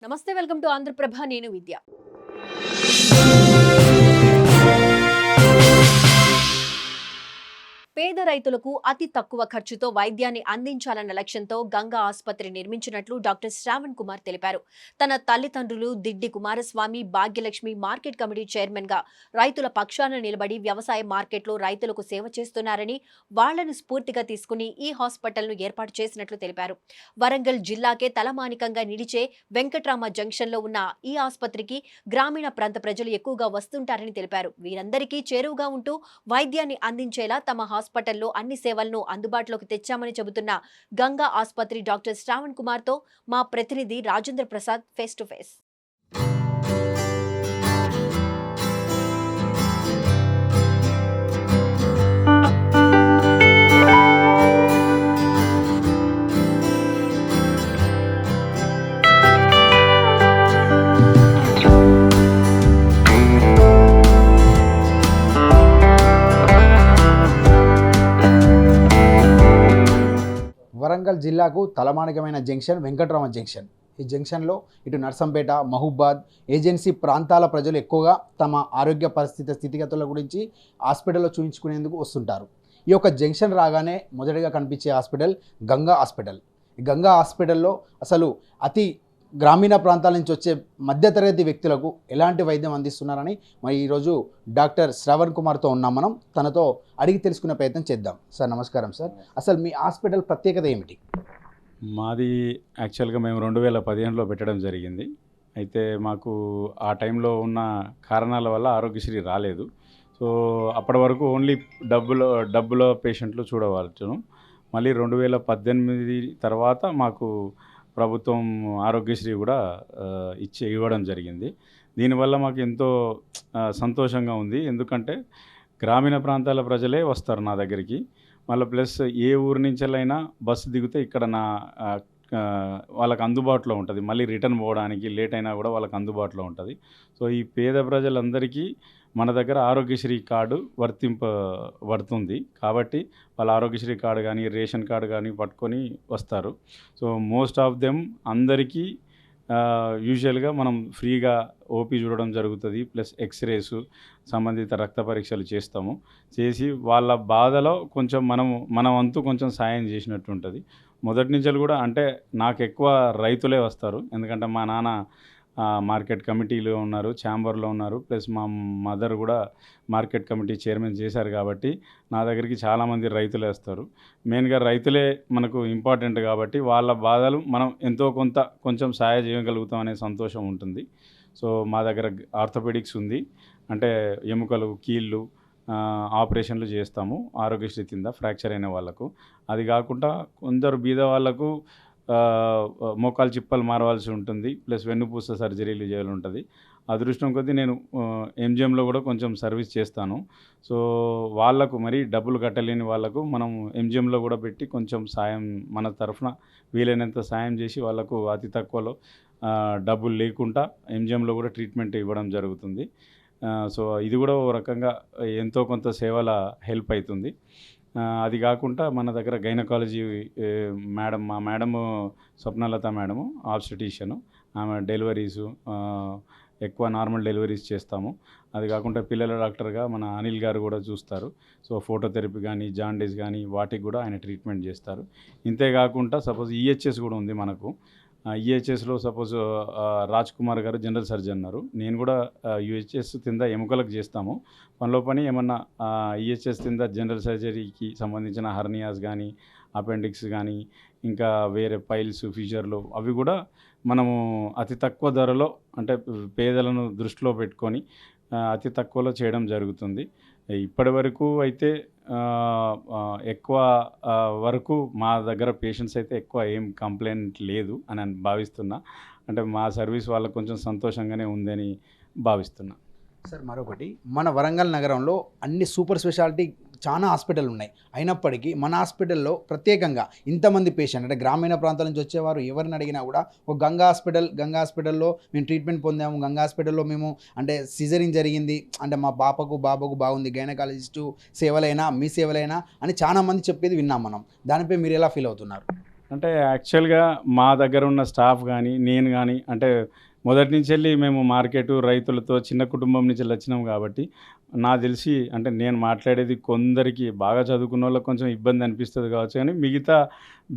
నమస్తే, welcome to Andhraprabha. నేను విద్య. పేద రైతులకు అతి తక్కువ ఖర్చుతో వైద్యాన్ని అందించాలన్న లక్ష్యంతో గంగా ఆసుపత్రి నిర్మించినట్లు డాక్టర్ శ్రావణ్ కుమార్ తెలిపారు. తన తల్లిదండ్రులు Diddi Kumaraswamy, Bhagyalakshmi market committee chairman గా రైతుల పక్షాన నిలబడి వ్యవసాయ మార్కెట్లో రైతులకు సేవ చేస్తున్నారని, వాళ్లను స్ఫూర్తిగా తీసుకుని ఈ హాస్పిటల్ను ఏర్పాటు చేసినట్లు తెలిపారు. వరంగల్ జిల్లాకే తలమానికంగా నిలిచే వెంకట్రామ జంక్షన్ లో ఉన్న ఈ ఆసుపత్రికి గ్రామీణ ప్రాంత ప్రజలు ఎక్కువగా వస్తుంటారని తెలిపారు. వీరందరికీ చేరువుగా ఉంటూ వైద్యాన్ని అందించేలా తమ హాస్పిటల్లో అన్ని సేవలను అందుబాటులోకి తెచ్చామని చెబుతున్న గంగా ఆసుపత్రి డాక్టర్ శ్రావణ్ కుమార్ తో మా ప్రతినిధి Rajendra Prasad face to face. Warangal జిల్లాకు తలమానికమైన జంక్షన్ వెంకట్రామ జంక్షన్. ఈ జంక్షన్లో ఇటు నర్సంపేట, మహబూబాద్ ఏజెన్సీ ప్రాంతాల ప్రజలు ఎక్కువగా తమ ఆరోగ్య స్థితిగతుల గురించి హాస్పిటల్లో చూపించుకునేందుకు వస్తుంటారు. ఈ యొక్క జంక్షన్ రాగానే మొదటిగా కనిపించే హాస్పిటల్ గంగా హాస్పిటల్. ఈ గంగా హాస్పిటల్లో అసలు అతి గ్రామీణ ప్రాంతాల నుంచి వచ్చే మధ్యతరగతి వ్యక్తులకు ఎలాంటి వైద్యం అందిస్తున్నారని మరి ఈరోజు డాక్టర్ శ్రవణ్ కుమార్తో ఉన్నాం. మనం తనతో అడిగి తెలుసుకునే ప్రయత్నం చేద్దాం. సార్ నమస్కారం సార్. అసలు మీ హాస్పిటల్ ప్రత్యేకత ఏమిటి? మాది యాక్చువల్గా మేము 2015లో పెట్టడం జరిగింది. అయితే మాకు ఆ టైంలో ఉన్న కారణాల వల్ల ఆరోగ్యశ్రీ రాలేదు. సో అప్పటి వరకు ఓన్లీ డబ్బులో పేషెంట్లు చూడవచ్చును. మళ్ళీ 2018 తర్వాత మాకు ప్రభుత్వం ఆరోగ్యశ్రీ కూడా ఇవ్వడం జరిగింది. దీనివల్ల మాకు ఎంతో సంతోషంగా ఉంది. ఎందుకంటే గ్రామీణ ప్రాంతాల ప్రజలే వస్తారు నా దగ్గరికి. మళ్ళీ ప్లస్ ఏ ఊరి నుంచెల్లైనా బస్సు దిగితే ఇక్కడ వాళ్ళకి అందుబాటులో ఉంటుంది. మళ్ళీ రిటర్న్ పోవడానికి లేట్ అయినా కూడా వాళ్ళకి అందుబాటులో ఉంటుంది. సో ఈ పేద ప్రజలందరికీ మన దగ్గర ఆరోగ్యశ్రీ కార్డు వర్తింపబడుతుంది. కాబట్టి వాళ్ళ ఆరోగ్యశ్రీ కార్డు కానీ రేషన్ కార్డు కానీ పట్టుకొని వస్తారు. సో మోస్ట్ ఆఫ్ దెమ్ అందరికీ యూజువల్గా మనం ఫ్రీగా ఓపీ చూడడం జరుగుతుంది. ప్లస్ ఎక్స్రేస్ సంబంధిత రక్త పరీక్షలు చేసి వాళ్ళ బాధలో కొంచెం మన వంతు కొంచెం సాయం చేసినట్టు ఉంటుంది. మొదటి నుంచి కూడా అంటే నాకు ఎక్కువ రైతులే వస్తారు. ఎందుకంటే మా నాన్న మార్కెట్ కమిటీలో ఉన్నారు, ఛాంబర్లో ఉన్నారు. ప్లస్ మా మదర్ కూడా మార్కెట్ కమిటీ చైర్మన్ చేశారు. కాబట్టి నా దగ్గరికి చాలామంది రైతులే వస్తారు. మెయిన్గా రైతులే మనకు ఇంపార్టెంట్ కాబట్టి వాళ్ళ బాధలు మనం ఎంతో కొంచెం సాయం చేయగలుగుతాం అనే సంతోషం ఉంటుంది. సో మా దగ్గర ఆర్థోపెడిక్స్ ఉంది. అంటే ఎముకలు, కీళ్ళు ఆపరేషన్లు చేస్తాము ఆరోగ్యశ్రీ కింద ఫ్రాక్చర్ అయిన వాళ్ళకు. అది కాకుండా కొందరు బీద వాళ్ళకు మోకాలు చిప్పలు మారవలసి ఉంటుంది. ప్లస్ వెన్నుపూస సర్జరీలు చేయాలి ఉంటుంది. అదృష్టం కొద్దీ నేను ఎంజిఎంలో కూడా కొంచెం సర్వీస్ చేస్తాను. సో వాళ్ళకు మరి డబ్బులు కట్టలేని వాళ్ళకు మనం ఎంజిఎంలో కూడా పెట్టి కొంచెం సాయం మన తరఫున వీలైనంత సాయం చేసి వాళ్ళకు అతి తక్కువలో డబ్బులు లేకుండా ఎంజిఎంలో కూడా ట్రీట్మెంట్ ఇవ్వడం జరుగుతుంది. సో ఇది కూడా ఓ రకంగా ఎంతో కొంత సేవల హెల్ప్ అవుతుంది. అది కాకుండా మన దగ్గర గైనకాలజీ మా మేడము స్వప్నలత మేడము ఆబ్స్టెటిషియను. ఆమె డెలివరీసు ఎక్కువ నార్మల్ డెలివరీస్ చేస్తాము. అది కాకుండా పిల్లల డాక్టర్గా మన అనిల్ గారు కూడా చూస్తారు. సో ఫోటోథెరపీ కానీ జాండీస్ కానీ వాటికి కూడా ఆయన ట్రీట్మెంట్ చేస్తారు. ఇంతే కాకుండా సపోజ్ ఈహెచ్ఎస్ కూడా ఉంది మనకు. ఈహెచ్ఎస్లో సపోజ్ రాజ్ కుమార్ గారు జనరల్ సర్జన్ ఉన్నారు. నేను కూడా యూహెచ్ఎస్ కింద ఎముకలకు చేస్తాము. పనిలో పని ఏమన్నా ఈహెచ్ఎస్ కింద జనరల్ సర్జరీకి సంబంధించిన హర్నియాస్ కానీ అపెండిక్స్ కానీ ఇంకా వేరే పైల్స్, ఫీచర్లు అవి కూడా మనము అతి తక్కువ ధరలో అంటే పేదలను దృష్టిలో పెట్టుకొని అతి తక్కువలో చేయడం జరుగుతుంది. ఇప్పటి వరకు అయితే ఎక్కువ వరకు మా దగ్గర పేషెంట్స్ అయితే ఎక్కువ ఏం కంప్లైంట్ లేదు అని భావిస్తున్నా. అంటే మా సర్వీస్ వాళ్ళకు కొంచెం సంతోషంగానే ఉందని భావిస్తున్నా. సార్ మరొకటి, మన వరంగల్ నగరంలో అన్ని సూపర్ స్పెషాలిటీ చాలా హాస్పిటల్ ఉన్నాయి. అయినప్పటికీ మన హాస్పిటల్లో ప్రత్యేకంగా ఇంతమంది పేషెంట్ అంటే గ్రామీణ ప్రాంతాల నుంచి వచ్చేవారు ఎవరిని అడిగినా కూడా ఒక గంగా హాస్పిటల్లో మేము ట్రీట్మెంట్ పొందాము, గంగా హాస్పిటల్లో మేము అంటే సిజరింగ్ జరిగింది, అంటే మా బాబుకు బాగుంది, గైనకాలజిస్టు సేవలైనా మీ సేవలైనా అని చాలామంది చెప్పేది విన్నాం మనం. దానిపై మీరు ఎలా ఫీల్ అవుతున్నారు? అంటే యాక్చువల్గా మా దగ్గర ఉన్న స్టాఫ్ కానీ నేను కానీ అంటే మొదటి నుంచి వెళ్ళి మేము మార్కెట్ రైతులతో చిన్న కుటుంబం నుంచి వెళ్ళి వచ్చినాం కాబట్టి నాకు తెలిసి అంటే నేను మాట్లాడేది కొందరికి బాగా చదువుకున్న వాళ్ళకి కొంచెం ఇబ్బంది అనిపిస్తుంది కావచ్చు, కానీ మిగతా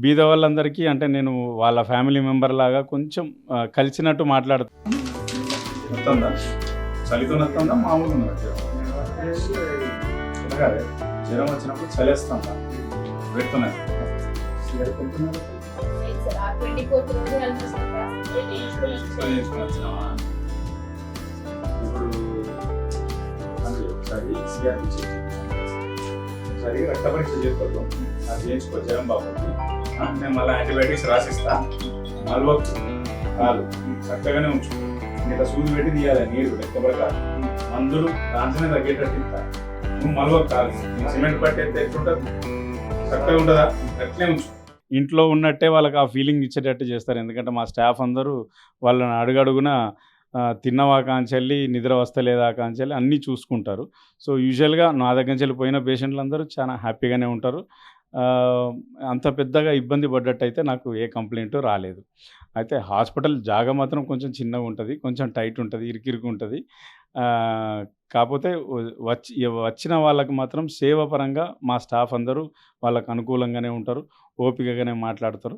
బీద వాళ్ళందరికీ అంటే నేను వాళ్ళ ఫ్యామిలీ మెంబర్ లాగా కొంచెం కలిసినట్టు మాట్లాడుతాను. చలితో మామూలుగా జ్వరం వచ్చినప్పుడు చలేస్తాం పెడుతున్నాయి. ఒకసారి రక్త పరీక్ష చేసుకోవద్దు, అది చేయించుకో జ్వరం బాగుంది. నేను మళ్ళీ యాంటీబయాటిక్స్ రాసిస్తా, మళ్ళీ కాదు చక్కగానే ఉంచు. ఇంకా సూది పెట్టి తీయాలి, నీరు లెక్కపడకాలి, మందులు దాంట్లోనే తగ్గేటట్టు ఇస్తా. నువ్వు మళ్ళీ కాదు సిమెంట్ పట్టి ఎంత ఎట్లుంటుంది, చక్కగా ఉంటుందా అట్లే ఉంచు. ఇంట్లో ఉన్నట్టే వాళ్ళకి ఆ ఫీలింగ్ ఇచ్చేటట్టు చేస్తారు. ఎందుకంటే మా స్టాఫ్ అందరూ వాళ్ళని అడుగడుగున తిన్నవా కాంచెల్లి నిద్ర వస్తలేదా కాంచెల్లి అన్నీ చూసుకుంటారు. సో యూజువల్గా నా దగ్గర నుంచి వెళ్ళిపోయిన పేషెంట్లు అందరూ చాలా హ్యాపీగానే ఉంటారు. అంత పెద్దగా ఇబ్బంది పడ్డట్టయితే నాకు ఏ కంప్లైంట్ రాలేదు. అయితే హాస్పిటల్ జాగా మాత్రం కొంచెం చిన్నగా ఉంటుంది, కొంచెం టైట్ ఉంటుంది, ఇరుకిరుకు ఉంటుంది. కాకపోతే వచ్చిన వాళ్ళకి మాత్రం సేవ పరంగా మా స్టాఫ్ అందరూ వాళ్ళకు అనుకూలంగానే ఉంటారు, ఓపికగానే మాట్లాడతారు.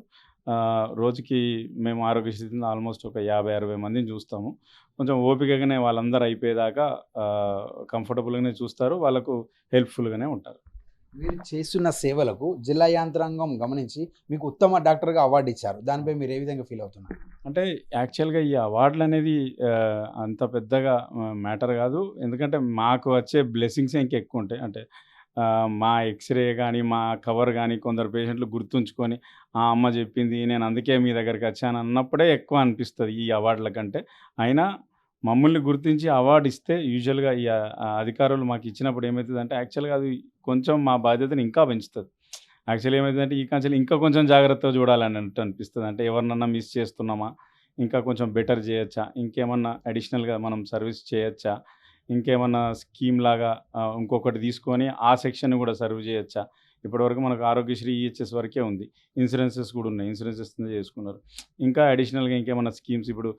రోజుకి మేము ఆరోగ్యశ్రీని ఆల్మోస్ట్ ఒక 50-60 మందిని చూస్తాము. కొంచెం ఓపికగానే వాళ్ళందరూ అయిపోయేదాకా కంఫర్టబుల్గానే చూస్తారు, వాళ్ళకు హెల్ప్ఫుల్గానే ఉంటారు. మీరు చేస్తున్న సేవలకు జిల్లా యంత్రాంగం గమనించి మీకు ఉత్తమ డాక్టర్గా అవార్డు ఇచ్చారు. దానిపై మీరు ఏ విధంగా ఫీల్ అవుతున్నారు? అంటే యాక్చువల్గా ఈ అవార్డులు అనేది అంత పెద్దగా మ్యాటర్ కాదు. ఎందుకంటే మాకు వచ్చే బ్లెస్సింగ్సే ఇంకెక్కువ ఉంటాయి. అంటే మా ఎక్స్రే కానీ మా కవర్ కానీ కొందరు పేషెంట్లు గుర్తుంచుకొని ఆ అమ్మ చెప్పింది నేను అందుకే మీ దగ్గరికి వచ్చాను అన్నప్పుడే ఎక్కువ అనిపిస్తుంది ఈ అవార్డుల కంటే. అయినా మమ్మల్ని గుర్తించి అవార్డు ఇస్తే యూజువల్గా ఈ అధికారులు మాకు ఇచ్చినప్పుడు ఏమవుతుందంటే యాక్చువల్గా అది కొంచెం మా బాధ్యతను ఇంకా పెంచుతుంది. యాక్చువల్లీ ఏమవుతుందంటే ఈ కాంచెలు ఇంకా కొంచెం జాగ్రత్తగా చూడాలన్నట్టు అనిపిస్తుంది. అంటే ఎవరినన్నా మిస్ చేస్తున్నామా, ఇంకా కొంచెం బెటర్ చేయొచ్చా, ఇంకేమన్నా అడిషనల్గా మనం సర్వీస్ చేయొచ్చా, ఇంకేమన్నా స్కీమ్ లాగా ఇంకొకటి తీసుకొని ఆ సెక్షన్ కూడా సర్వ్ చేయొచ్చా. ఇప్పటివరకు మనకు ఆరోగ్యశ్రీ ఈహెచ్ఎస్ వరకే ఉంది, ఇన్సూరెన్సెస్ కూడా ఉన్నాయి, ఇన్సూరెన్సెస్ చేసుకున్నారు. ఇంకా అడిషనల్గా ఇంకేమన్నా స్కీమ్స్ ఇప్పుడు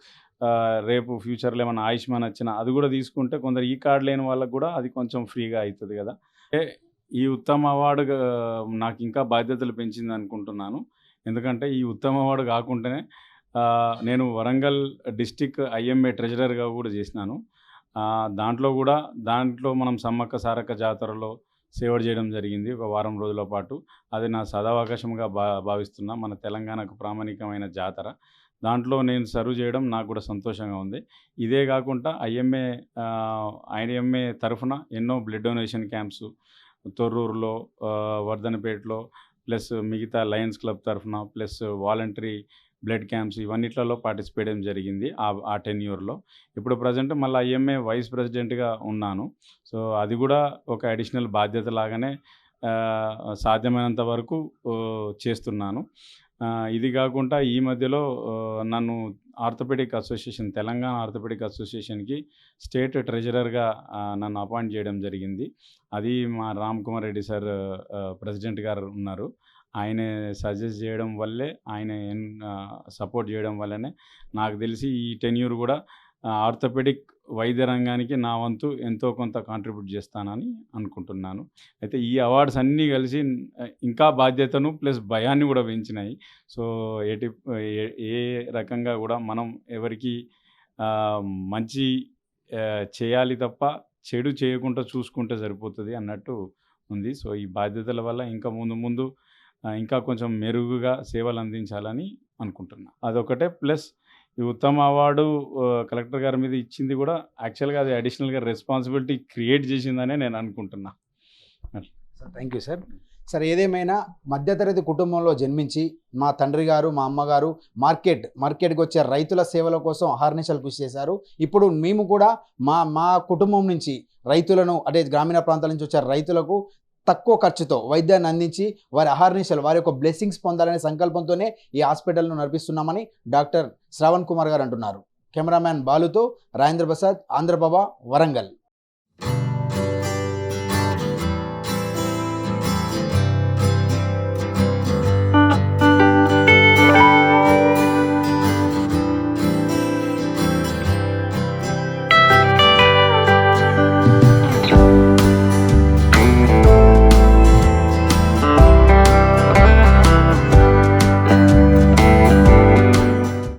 రేపు ఫ్యూచర్లో ఏమన్నా ఆయుష్మాన్ వచ్చినా అది కూడా తీసుకుంటే కొందరు ఈ కార్డు లేని వాళ్ళకు కూడా అది కొంచెం ఫ్రీగా అవుతుంది కదా. ఈ ఉత్తమ అవార్డు నాకు ఇంకా బాధ్యతలు పెంచింది అనుకుంటున్నాను. ఎందుకంటే ఈ ఉత్తమ అవార్డు కాకుండానే నేను వరంగల్ డిస్టిక్ ఐఎంఏ ట్రెజరర్గా కూడా చేసినాను. దాంట్లో మనం సమ్మక్క సారక్క జాతరలో సేవ చేయడం జరిగింది ఒక వారం రోజుల పాటు. అది నా సదవకాశంగా భావిస్తున్నా. మన తెలంగాణకు ప్రామాణికమైన జాతర, దాంట్లో నేను సర్వ్ చేయడం నాకు కూడా సంతోషంగా ఉంది. ఇదే కాకుండా ఐఎంఏ తరఫున ఎన్నో బ్లడ్ డొనేషన్ క్యాంప్స్ తొర్రూరులో, వర్ధనపేటలో, ప్లస్ మిగతా లయన్స్ క్లబ్ తరఫున, ప్లస్ వాలంటరీ బ్లడ్ క్యాంప్స్ ఇవన్నిట్లలో పార్టిసిపేట్ చేయడం జరిగింది ఆ టెన్యూర్లో. ఇప్పుడు ప్రజెంట్ మళ్ళీ ఐఎంఏ వైస్ ప్రెసిడెంట్గా ఉన్నాను. సో అది కూడా ఒక అడిషనల్ బాధ్యత లాగానే సాధ్యమైనంత వరకు చేస్తున్నాను. ఇది కాకుండా ఈ మధ్యలో నన్ను ఆర్థోపెడిక్ అసోసియేషన్, తెలంగాణ ఆర్థోపెడిక్ అసోసియేషన్కి స్టేట్ ట్రెజరర్గా నన్ను అపాయింట్ చేయడం జరిగింది. అది మా రామ్ కుమార్ రెడ్డి సార్ ప్రెసిడెంట్ గారు ఉన్నారు, ఆయన సజెస్ట్ చేయడం వల్లే, ఆయన సపోర్ట్ చేయడం వల్లనే నాకు తెలిసి ఈ టెన్యూర్ కూడా ఆర్థోపెడిక్ వైద్య రంగానికి నా వంతు ఎంతో కొంత కాంట్రిబ్యూట్ చేస్తానని అనుకుంటున్నాను. అయితే ఈ అవార్డ్స్ అన్నీ కలిసి ఇంకా బాధ్యతను ప్లస్ భయాన్ని కూడా పెంచినాయి. సో ఏ రకంగా కూడా మనం ఎవరికి మంచి చేయాలి తప్ప చెడు చేయకుండా చూసుకుంటే సరిపోతుంది అన్నట్టు ఉంది. సో ఈ బాధ్యతల వల్ల ఇంకా ముందు ఇంకా కొంచెం మెరుగుగా సేవలు అందించాలని అనుకుంటున్నా. అదొకటే. ప్లస్ ఈ ఉత్తమ అవార్డు కలెక్టర్ గారి మీద ఇచ్చింది కూడా యాక్చువల్గా అది అడిషనల్గా రెస్పాన్సిబిలిటీ క్రియేట్ చేసిందనే నేను అనుకుంటున్నా. Thank you sir. సార్, ఏదేమైనా మధ్యతరగతి కుటుంబంలో జన్మించి మా తండ్రి గారు మా అమ్మగారు మార్కెట్కి వచ్చే రైతుల సేవల కోసం అహర్నిశలు కృషి చేశారు. ఇప్పుడు మేము కూడా మా కుటుంబం నుంచి రైతులను, అంటే గ్రామీణ ప్రాంతాల నుంచి వచ్చే రైతులకు తక్కువ ఖర్చుతో వైద్యాన్ని అందించి వారి అహర్నిశలు వారి యొక్క బ్లెస్సింగ్స్ పొందాలనే సంకల్పంతోనే ఈ హాస్పిటల్ను నడిపిస్తున్నామని డాక్టర్ శ్రావణ్ కుమార్ గారు అంటున్నారు. కెమెరామ్యాన్ బాలుతో రాజేంద్ర ప్రసాద్, ఆంధ్రప్రభ, వరంగల్.